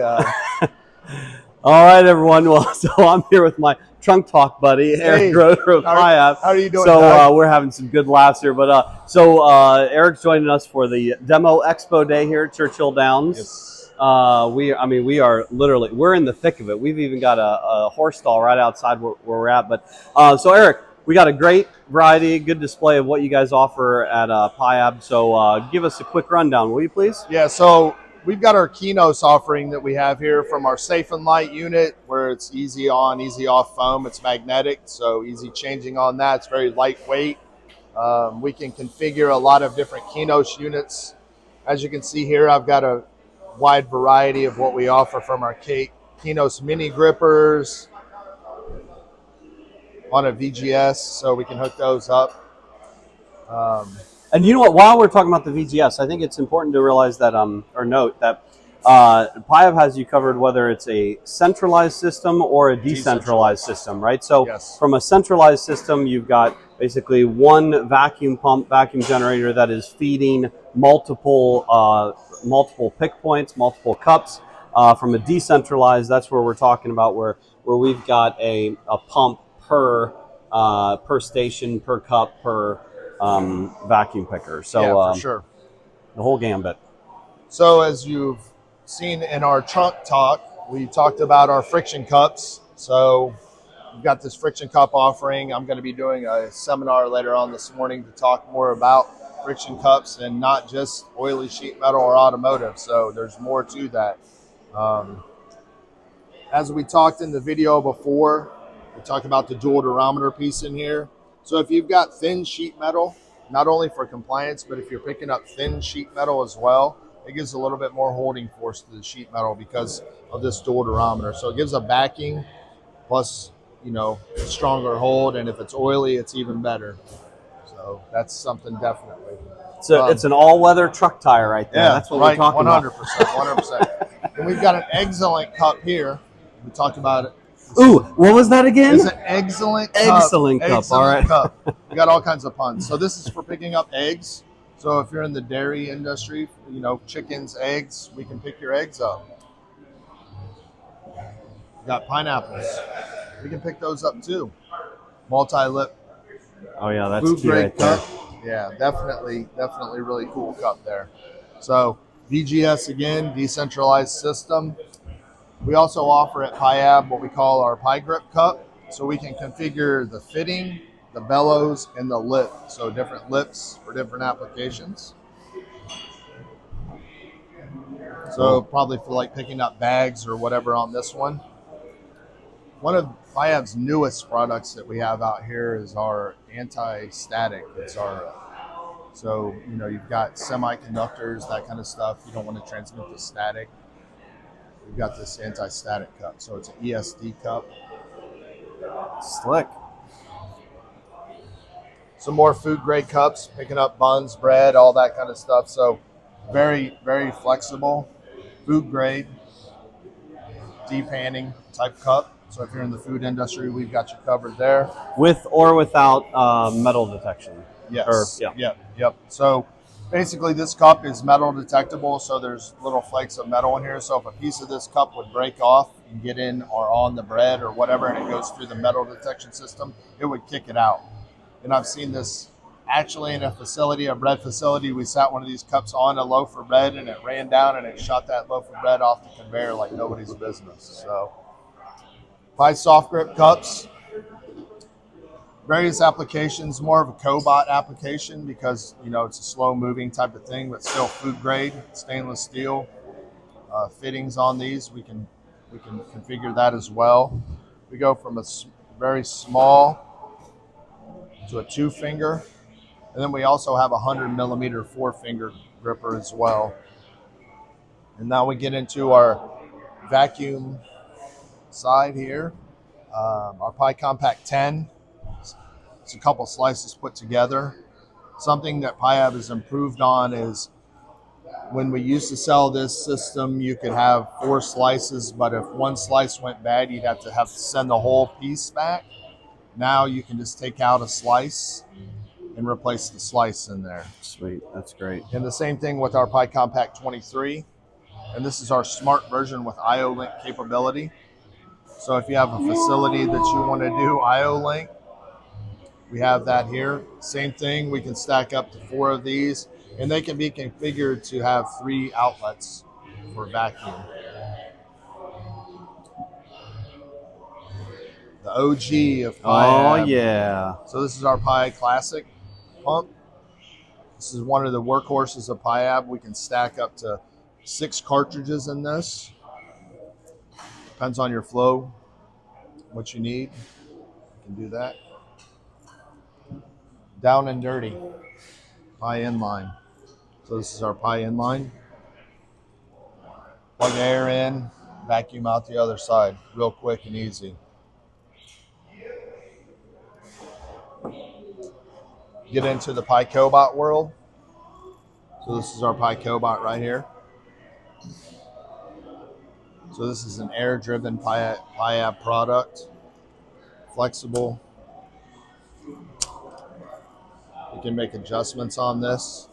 All right, everyone. Well, so I'm here with my Trunk Talk buddy, Eric Groder of Piab. How are you doing? So we're having some good laughs here. But Eric's joining us for the Demo Expo Day here at Churchill Downs. Yes. We are literally, we're in the thick of it. We've even got a horse stall right outside where we're at. But so Eric, we got a great variety, good display of what you guys offer at Piab. So give us a quick rundown, will you please? Yeah, so we've got our Keynotes offering that we have here from our Safe and Light unit, where it's easy on, easy off foam. It's magnetic, so easy changing on that. It's very lightweight. We can configure a lot of different Keynotes units. As you can see here, I've got a wide variety of what we offer from our Keynotes mini grippers on a VGS, so we can hook those up. And you know what? While we're talking about the VGS, I think it's important to realize that, or note that Piab has you covered whether it's a centralized system or a decentralized system, right? So yes. From a centralized system, you've got basically one vacuum pump, vacuum generator that is feeding multiple pick points, multiple cups. From a decentralized, that's where we're talking about where we've got a pump per station, per cup, per vacuum picker. So yeah, for sure. The whole gambit. So as you've seen in our Trunk Talk, we talked about our friction cups. So we've got this friction cup offering. I'm going to be doing a seminar later on this morning to talk more about friction cups and not just oily sheet metal or automotive. So there's more to that. As we talked in the video before, we talked about the dual durometer piece in here. So if you've got thin sheet metal, not only for compliance, but if you're picking up thin sheet metal as well, it gives a little bit more holding force to the sheet metal because of this dual durometer. So it gives a backing plus, a stronger hold. And if it's oily, it's even better. So that's something definitely. So it's an all-weather truck tire right there. Yeah, that's what we're talking 100%, about. 100%. And we've got an excellent cup here. We talked about it. Ooh, what was that again? It's an excellent cup. Excellent cup. All right. Cup. We got all kinds of puns. So this is for picking up eggs. So if you're in the dairy industry, chickens, eggs, we can pick your eggs up. We got pineapples. We can pick those up too. Multi-lip. Oh yeah, that's food key grade right there. cup. Yeah, definitely really cool cup there. So VGS again, decentralized system. We also offer at Piab what we call our Pie Grip Cup. So we can configure the fitting, the bellows, and the lip. So different lips for different applications. So probably for like picking up bags or whatever on this one. One of Piab's newest products that we have out here is our anti-static. So you've got semiconductors, that kind of stuff. You don't want to transmit the static. We've got this anti-static cup. So it's an ESD cup. Slick. Some more food grade cups, picking up buns, bread, all that kind of stuff. So very, very flexible, food grade, depanning type cup. So if you're in the food industry, we've got you covered there. With or without metal detection. Yes. Yep. So basically this cup is metal detectable, so there's little flakes of metal in here. So if a piece of this cup would break off and get in or on the bread or whatever, and it goes through the metal detection system, it would kick it out. And I've seen this actually in a bread facility. We sat one of these cups on a loaf of bread and it ran down and it shot that loaf of bread off the conveyor like nobody's business. So Pie soft grip cups. Various applications, more of a cobot application because it's a slow moving type of thing, but still food grade stainless steel fittings on these. We can configure that as well. We go from a very small to a 2-finger, and then we also have a 100mm 4-finger gripper as well. And now we get into our vacuum side here. Our Pi Compact 10. It's a couple slices put together. Something that Piab has improved on is when we used to sell this system, you could have 4 slices, but if one slice went bad, you'd have to send the whole piece back. Now you can just take out a slice and replace the slice in there. Sweet, that's great. And the same thing with our Pi Compact 23. And this is our smart version with IO link capability. So if you have a facility that you want to do IO link, we have that here. Same thing, we can stack up to 4 of these, and they can be configured to have 3 outlets for vacuum. The OG of Oh Piab. yeah. So this is our Pi Classic pump. This is one of the workhorses of Piab. We can stack up to 6 cartridges in this. Depends on your flow, what you need. You can do that. Down and dirty, Pi inline. So this is our Pi inline. Plug air in, vacuum out the other side, real quick and easy. Get into the Pi Cobot world. So this is our Pi Cobot right here. So this is an air-driven Piab product. Flexible. You can make adjustments on this.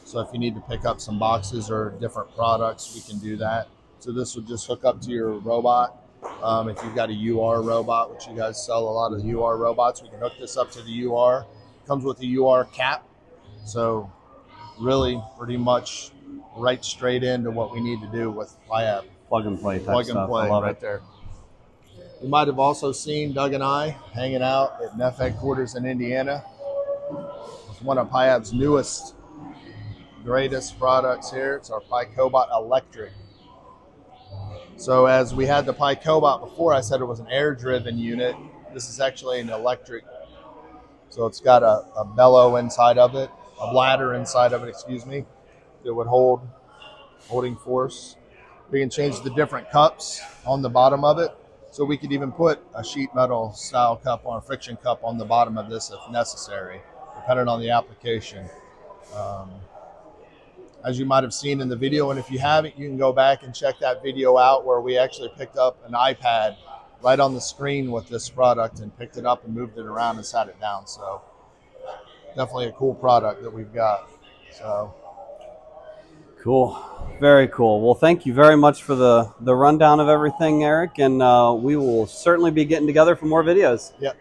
So if you need to pick up some boxes or different products, we can do that. So this would just hook up to your robot. If you've got a UR robot, which you guys sell a lot of UR robots, we can hook this up to the UR. Comes with a UR cap. So really pretty much right straight into what we need to do with Piab. Plug and play type Plug stuff. and play I love right it. there. You might have also seen Doug and I hanging out at NEF headquarters in Indiana. It's one of Piab's newest, greatest products here. It's our Pi Cobot Electric. So as we had the Pi Cobot before, I said it was an air-driven unit. This is actually an electric. So it's got a bellow inside of it, a bladder inside of it, excuse me, that would hold holding force. We can change the different cups on the bottom of it. So we could even put a sheet metal style cup or a friction cup on the bottom of this if necessary, depending on the application. As you might have seen in the video, and if you haven't, you can go back and check that video out where we actually picked up an iPad right on the screen with this product and picked it up and moved it around and sat it down. So definitely a cool product that we've got. So Cool. Very cool. Well, thank you very much for the rundown of everything, Eric, and we will certainly be getting together for more videos. yeah,